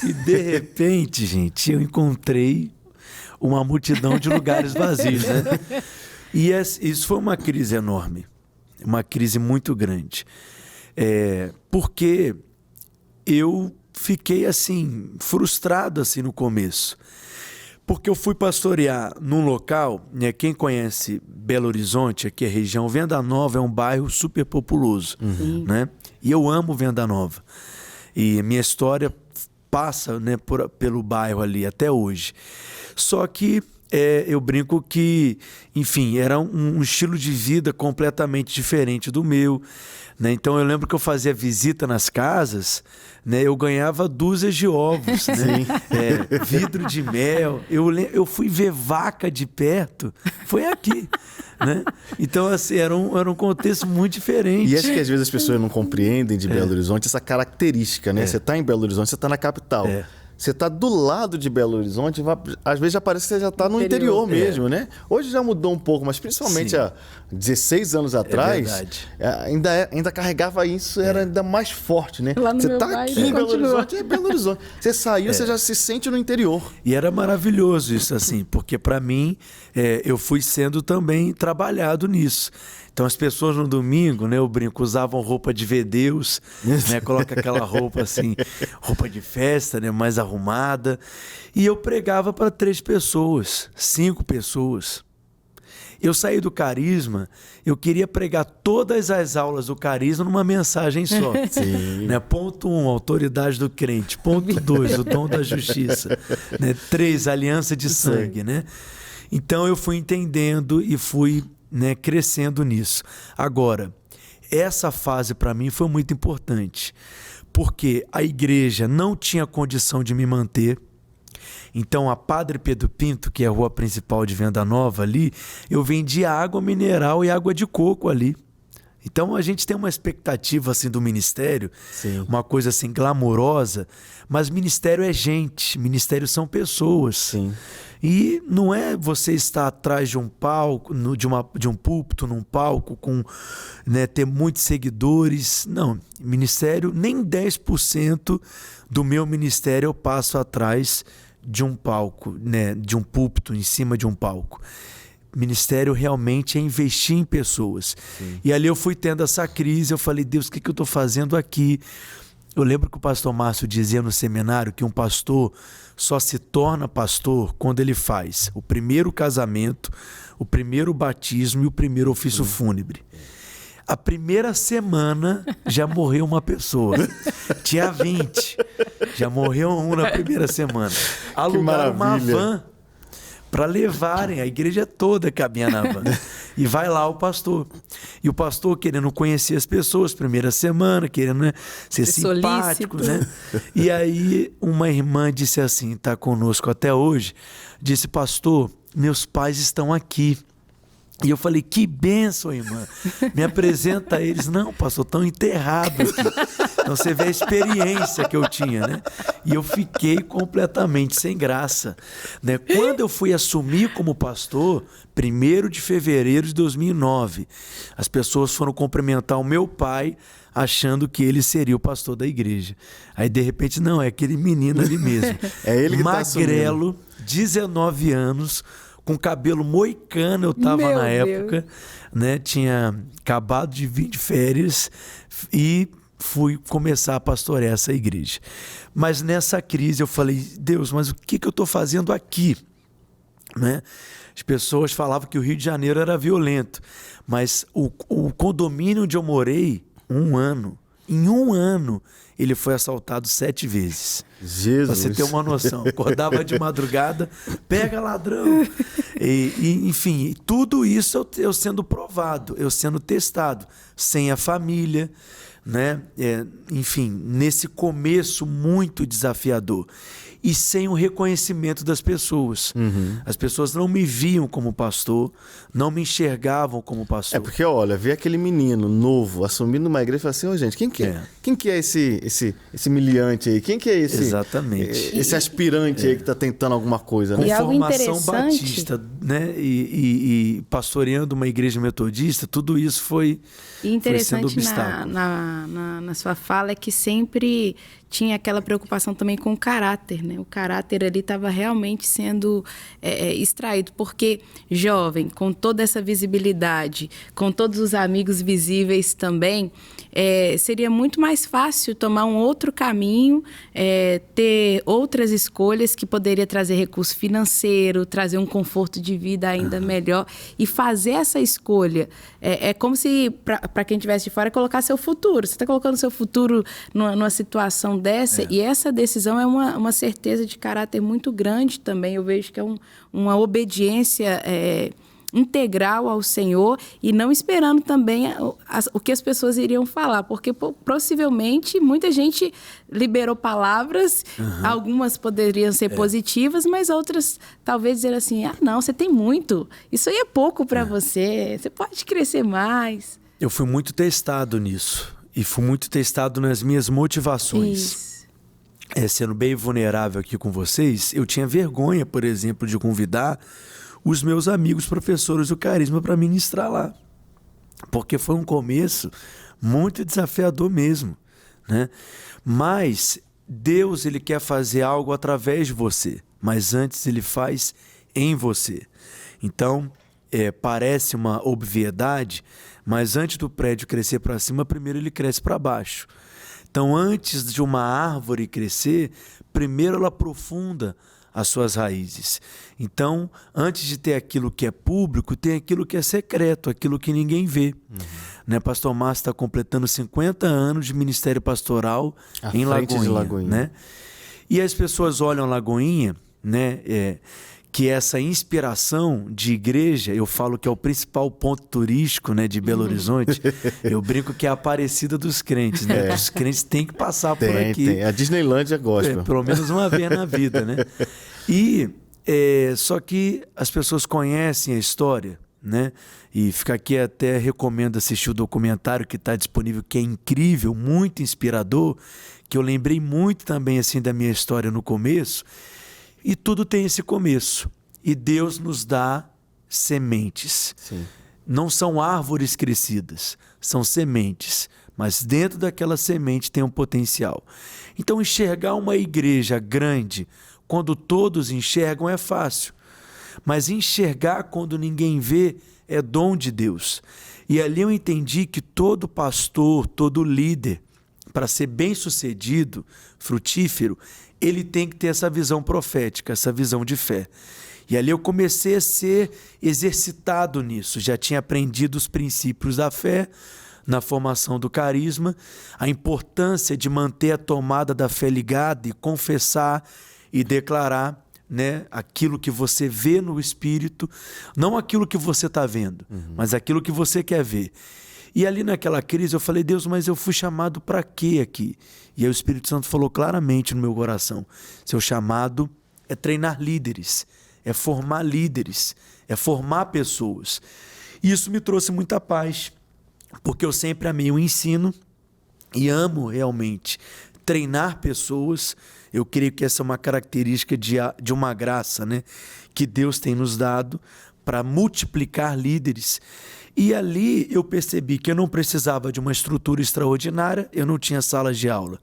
E de repente, gente, eu encontrei uma multidão de lugares vazios, né? E isso foi uma crise enorme, uma crise muito grande. Porque eu fiquei assim, frustrado assim no começo. Porque eu fui pastorear num local, né, quem conhece Belo Horizonte, aqui a região, Venda Nova é um bairro super populoso, né? E eu amo Venda Nova. E minha história passa, né, pelo bairro ali até hoje. Só que eu brinco que, enfim, era um estilo de vida completamente diferente do meu, né? Então eu lembro que eu fazia visita nas casas, né? Eu ganhava dúzias de ovos, né? Vidro de mel. Eu fui ver vaca de perto, foi aqui, né? Então, assim, era um contexto muito diferente. E acho que às vezes as pessoas não compreendem de Belo Horizonte essa característica, né? Você está em Belo Horizonte, você está na capital. Você está do lado de Belo Horizonte, às vezes já parece que você já está no interior mesmo, né? Hoje já mudou um pouco, mas principalmente há 16 anos atrás, ainda carregava isso, era ainda mais forte, né? Lá no você está aqui em Belo Horizonte, é Belo Horizonte. Você saiu, você já se sente no interior. E era maravilhoso isso, assim, porque para mim, eu fui sendo também trabalhado nisso. Então as pessoas no domingo, né, eu brinco, usavam roupa de ver Deus, né, coloca aquela roupa assim, roupa de festa, né, mais arrumada. E eu pregava para 3 pessoas, 5 pessoas. Eu saí do Carisma, eu queria pregar todas as aulas do Carisma numa mensagem só. Né? Ponto 1, autoridade do crente. Ponto 2, o dom da justiça. Né? 3, aliança de sangue. Né? Então eu fui entendendo e fui, né, crescendo nisso. Agora, essa fase para mim foi muito importante, porque a igreja não tinha condição de me manter. Então, a Padre Pedro Pinto, que é a rua principal de Venda Nova ali, eu vendia água mineral e água de coco ali. Então, a gente tem uma expectativa assim do ministério, uma coisa assim glamourosa, mas ministério é gente, ministério são pessoas. Sim. E não é você estar atrás de um palco, de um púlpito, num palco, com, né, ter muitos seguidores. Não, ministério, nem 10% do meu ministério eu passo atrás de um palco, né, de um púlpito, em cima de um palco. Ministério realmente é investir em pessoas. E ali eu fui tendo essa crise, eu falei, Deus, o que eu estou fazendo aqui? Eu lembro que o pastor Márcio dizia no seminário que um pastor só se torna pastor quando ele faz o primeiro casamento, o primeiro batismo e o primeiro ofício fúnebre. A primeira semana já morreu uma pessoa. Tinha 20. Já morreu um na primeira semana. Alugaram uma van para levarem a igreja toda cabia na van. E vai lá o pastor. E o pastor querendo conhecer as pessoas, primeira semana, querendo, né, ser simpático, né? E aí uma irmã disse assim, está conosco até hoje, disse, pastor, meus pais estão aqui. E eu falei, que bênção, irmã. Me apresenta a eles. Não, pastor, estão enterrados aqui. Então você vê a experiência que eu tinha, né? E eu fiquei completamente sem graça, né? Quando eu fui assumir como pastor, 1º de fevereiro de 2009, as pessoas foram cumprimentar o meu pai, achando que ele seria o pastor da igreja. Aí, de repente, não, é aquele menino ali mesmo. É ele que magrelo, 19 anos, com cabelo moicano, eu estava na época, né? Tinha acabado de vir de férias e fui começar a pastorear essa igreja. Mas nessa crise eu falei, Deus, mas o que eu estou fazendo aqui? Né? As pessoas falavam que o Rio de Janeiro era violento, mas o condomínio onde eu morei, em um ano, ele foi assaltado 7 vezes. Jesus. Pra você ter uma noção. Acordava de madrugada, pega ladrão. Enfim, tudo isso eu sendo provado, eu sendo testado, sem a família, né? Enfim, nesse começo muito desafiador. E sem o reconhecimento das pessoas. As pessoas não me viam como pastor, não me enxergavam como pastor. Porque, olha, ver aquele menino novo assumindo uma igreja e falar assim, ô gente, quem que é esse miliante aí? Quem que é esse? Exatamente. Esse aspirante aí que está tentando alguma coisa, né? E algo Formação interessante... batista, né? E pastoreando uma igreja metodista, tudo isso foi E interessante foi sendo obstáculo. na sua fala é que sempre tinha aquela preocupação também com o caráter, né? O caráter ali estava realmente sendo extraído, porque jovem, com toda essa visibilidade, com todos os amigos visíveis também, seria muito mais fácil tomar um outro caminho, ter outras escolhas que poderia trazer recurso financeiro, trazer um conforto de vida ainda melhor e fazer essa escolha. É como se, para quem estivesse de fora, colocar seu futuro. Você está colocando seu futuro numa situação dessa, e essa decisão é uma certeza de caráter muito grande também. Eu vejo que é uma obediência integral ao Senhor e não esperando também o que as pessoas iriam falar, porque possivelmente muita gente liberou palavras, algumas poderiam ser positivas, mas outras talvez dizer assim, não, você tem muito, isso aí é pouco para você pode crescer mais. Eu fui muito testado nisso e fui muito testado nas minhas motivações. Isso. Sendo bem vulnerável aqui com vocês, eu tinha vergonha, por exemplo, de convidar os meus amigos professores do Carisma para ministrar lá. Porque foi um começo muito desafiador mesmo, né? Mas Deus, ele quer fazer algo através de você, mas antes ele faz em você. Então, parece uma obviedade, mas antes do prédio crescer para cima, primeiro ele cresce para baixo. Então, antes de uma árvore crescer, primeiro ela aprofunda as suas raízes. Então, antes de ter aquilo que é público, tem aquilo que é secreto, aquilo que ninguém vê. Né? Pastor Márcio está completando 50 anos de ministério pastoral em Lagoinha. Né? E as pessoas olham Lagoinha, né? Que essa inspiração de igreja, eu falo que é o principal ponto turístico, né, de Belo Horizonte. Eu brinco que é a Aparecida dos crentes, né? Os crentes têm que passar por aqui. Tem. A Disneylândia gosta. Pelo menos uma vez na vida, né? E só que as pessoas conhecem a história, né? E fica aqui, até recomendo assistir o documentário que está disponível, que é incrível, muito inspirador, que eu lembrei muito também assim da minha história no começo. E tudo tem esse começo. E Deus nos dá sementes. Sim. Não são árvores crescidas, são sementes. Mas dentro daquela semente tem um potencial. Então, enxergar uma igreja grande, quando todos enxergam, é fácil. Mas enxergar quando ninguém vê é dom de Deus. E ali eu entendi que todo pastor, todo líder, para ser bem-sucedido, frutífero, ele tem que ter essa visão profética, essa visão de fé. E ali eu comecei a ser exercitado nisso. Já tinha aprendido os princípios da fé na formação do carisma, a importância de manter a tomada da fé ligada e confessar e declarar, né, aquilo que você vê no Espírito, não aquilo que você está vendo, mas aquilo que você quer ver. E ali naquela crise eu falei, Deus, mas eu fui chamado para quê aqui? E aí o Espírito Santo falou claramente no meu coração, seu chamado é treinar líderes, é formar líderes, é formar pessoas. E isso me trouxe muita paz, porque eu sempre amei o ensino e amo realmente treinar pessoas. Eu creio que essa é uma característica de uma graça, né, que Deus tem nos dado para multiplicar líderes. E ali eu percebi que eu não precisava de uma estrutura extraordinária, eu não tinha salas de aula.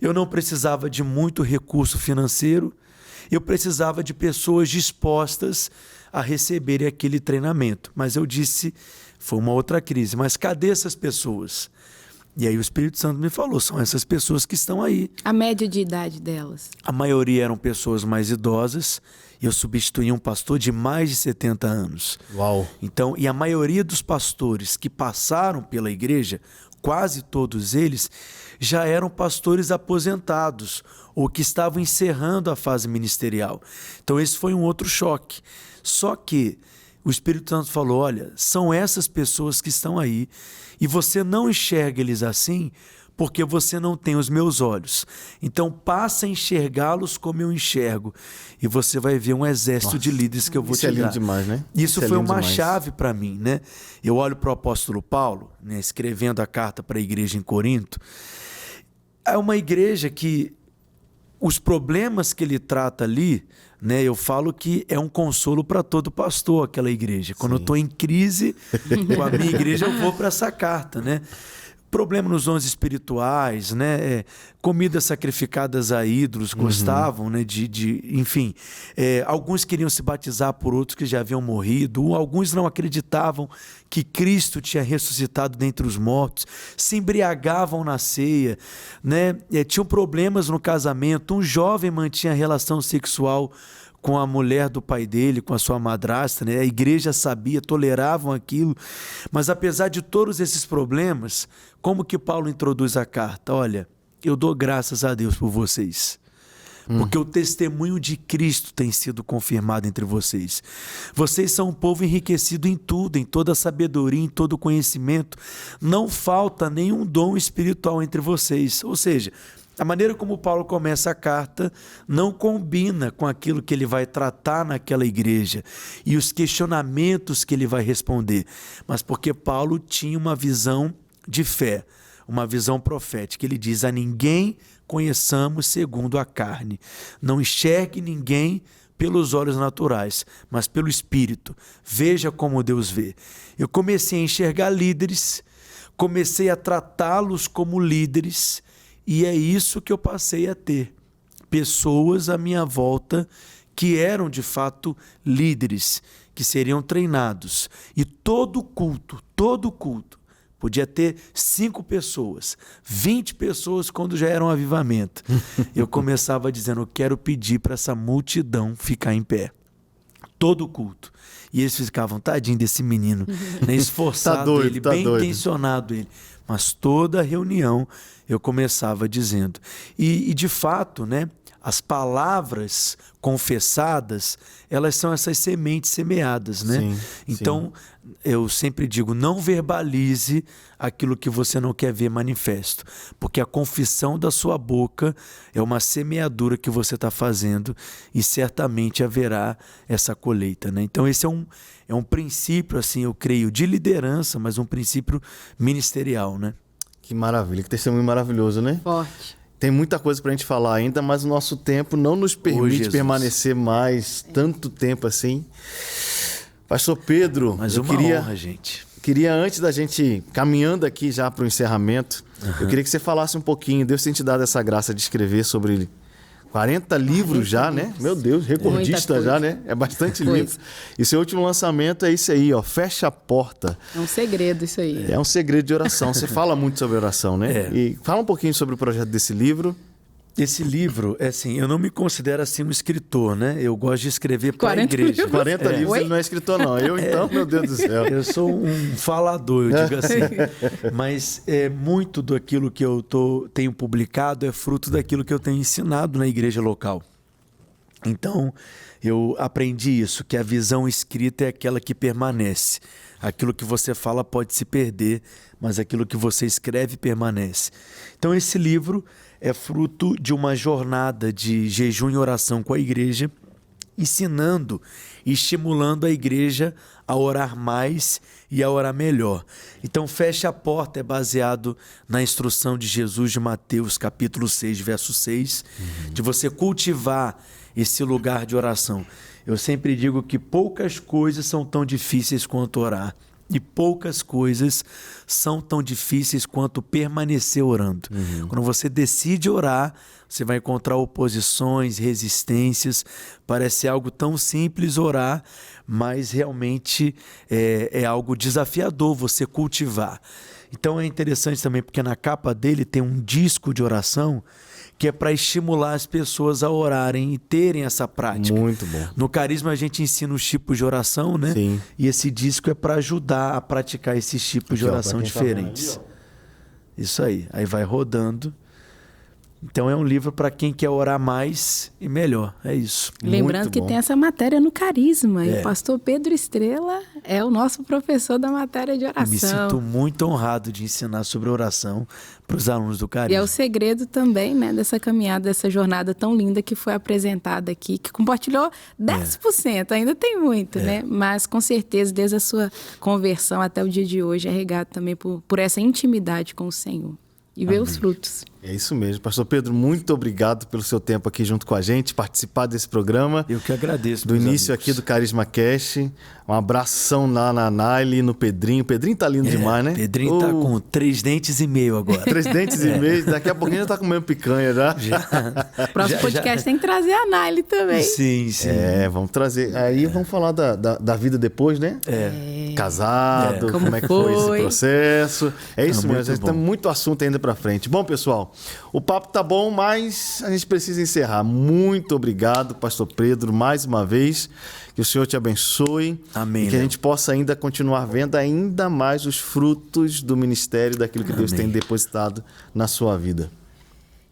Eu não precisava de muito recurso financeiro, eu precisava de pessoas dispostas a receberem aquele treinamento. Mas eu disse, foi uma outra crise, mas cadê essas pessoas? E aí o Espírito Santo me falou, são essas pessoas que estão aí. A média de idade delas? A maioria eram pessoas mais idosas, e eu substituí um pastor de mais de 70 anos. Uau! Então, e a maioria dos pastores que passaram pela igreja, quase todos eles, já eram pastores aposentados ou que estavam encerrando a fase ministerial. Então esse foi um outro choque. Só que o Espírito Santo falou, olha, são essas pessoas que estão aí e você não enxerga eles assim porque você não tem os meus olhos. Então passa a enxergá-los como eu enxergo e você vai ver um exército de líderes que eu vou te dar. Isso é lindo demais, né? Isso foi uma demais. chave para mim, né? Eu olho para o apóstolo Paulo, né, escrevendo a carta para a igreja em Corinto. É uma igreja que os problemas que ele trata ali, né, eu falo que é um consolo para todo pastor, aquela igreja. Quando eu estou em crise com a minha igreja, eu vou para essa carta, né? Problema nos dons espirituais, né? Comidas sacrificadas a ídolos, gostavam, né? Enfim, alguns queriam se batizar por outros que já haviam morrido, alguns não acreditavam que Cristo tinha ressuscitado dentre os mortos, se embriagavam na ceia, né? Tinham problemas no casamento, um jovem mantinha relação sexual com a mulher do pai dele, com a sua madrasta, né? A igreja sabia, toleravam aquilo, mas apesar de todos esses problemas, como que Paulo introduz a carta? Olha, eu dou graças a Deus por vocês, porque o testemunho de Cristo tem sido confirmado entre vocês. Vocês são um povo enriquecido em tudo, em toda a sabedoria, em todo o conhecimento. Não falta nenhum dom espiritual entre vocês. Ou seja, a maneira como Paulo começa a carta não combina com aquilo que ele vai tratar naquela igreja e os questionamentos que ele vai responder, mas porque Paulo tinha uma visão de fé, uma visão profética. Ele diz: a ninguém conheçamos segundo a carne, não enxergue ninguém pelos olhos naturais, mas pelo Espírito. Veja como Deus vê. Eu comecei a enxergar líderes, comecei a tratá-los como líderes, e é isso que eu passei a ter. Pessoas à minha volta que eram de fato líderes, que seriam treinados. E todo culto, podia ter 5 pessoas, 20 pessoas quando já era um avivamento. Eu começava dizendo: eu quero pedir para essa multidão ficar em pé. Todo culto. E eles ficavam, tadinho desse menino, né? Esforçado, tá doido, ele, tá bem doido. Intencionado ele. Mas toda reunião eu começava dizendo. E de fato, né, as palavras confessadas, elas são essas sementes semeadas, né? Sim, então, eu sempre digo, não verbalize aquilo que você não quer ver manifesto, porque a confissão da sua boca é uma semeadura que você está fazendo e certamente haverá essa colheita, né? Então, esse é um princípio, assim, eu creio, de liderança, mas um princípio ministerial, né? Que maravilha, que testemunho maravilhoso, né? Forte. Tem muita coisa para a gente falar ainda, mas o nosso tempo não nos permite permanecer mais tanto tempo assim. Pastor Pedro, mas uma honra, gente. Queria, antes da gente caminhando aqui já para o encerramento, eu queria que você falasse um pouquinho. Deus tem te dado essa graça de escrever sobre 40 livros já, né? Meu Deus, recordista já, né? É bastante livro. E seu último lançamento é isso aí, ó, Fecha a Porta. É um segredo isso aí. É um segredo de oração. Você fala muito sobre oração, né? E fala um pouquinho sobre o projeto desse livro. Esse livro, assim, eu não me considero assim um escritor, né? Eu gosto de escrever para a igreja. 40 livros ele não é escritor, não. Eu, então, meu Deus do céu. Eu sou um falador, eu digo assim. Mas muito daquilo que eu tenho publicado é fruto daquilo que eu tenho ensinado na igreja local. Então, eu aprendi isso, que a visão escrita é aquela que permanece. Aquilo que você fala pode se perder, mas aquilo que você escreve permanece. Então, esse livro é fruto de uma jornada de jejum e oração com a igreja, ensinando e estimulando a igreja a orar mais e a orar melhor. Então, Fecha a Porta é baseado na instrução de Jesus de Mateus, capítulo 6, verso 6, de você cultivar esse lugar de oração. Eu sempre digo que poucas coisas são tão difíceis quanto orar. E poucas coisas são tão difíceis quanto permanecer orando. Quando você decide orar, você vai encontrar oposições, resistências. Parece algo tão simples orar, mas realmente é algo desafiador você cultivar. Então é interessante também porque na capa dele tem um disco de oração que é para estimular as pessoas a orarem e terem essa prática. Muito bom. No Carisma a gente ensina os tipos de oração, né? Sim. E esse disco é para ajudar a praticar esses tipos de oração diferentes. Isso aí. Aí vai rodando. Então é um livro para quem quer orar mais e melhor. É isso. Lembrando Muito que bom. tem essa matéria no Carisma. E É. o pastor Pedro Estrela é o nosso professor da matéria de E oração. me sinto muito honrado de ensinar sobre oração para os alunos do E é Carisma. o segredo também, né, dessa caminhada, dessa jornada tão linda que foi apresentada aqui, que compartilhou 10%, ainda tem muito, né? Mas com certeza, desde a sua conversão até o dia de hoje, é regado também por essa intimidade com o Senhor. E ver os frutos. É isso mesmo. Pastor Pedro, muito obrigado pelo seu tempo aqui junto com a gente, participar desse programa. Eu que agradeço. Do meus início amigos. aqui do Carisma Cast. Um abração lá na Naile, no Pedrinho. O Pedrinho tá lindo demais, né? Pedrinho tá com 3 dentes e meio agora. 3 dentes e meio. Daqui a pouquinho já tá comendo picanha já. Próximo podcast tem que trazer a Naile também. Sim, sim. É, vamos trazer. Aí vamos falar da vida depois, né? Casado, como é que foi esse foi? processo. É isso mesmo, muito a gente tem bom. muito assunto ainda pra frente. Bom, pessoal, o papo tá bom, mas a gente precisa encerrar. Muito obrigado, pastor Pedro, mais uma vez. Que o Senhor te abençoe. Amém, E que a Léo. gente possa ainda continuar vendo ainda mais os frutos do ministério, daquilo que Deus tem depositado na sua vida.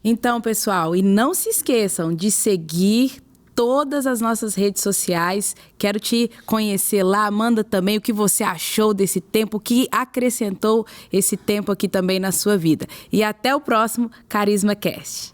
Então, pessoal, e não se esqueçam de seguir todas as nossas redes sociais. Quero te conhecer lá. Manda também o que você achou desse tempo, o que acrescentou esse tempo aqui também na sua vida. E até o próximo Carisma Cast.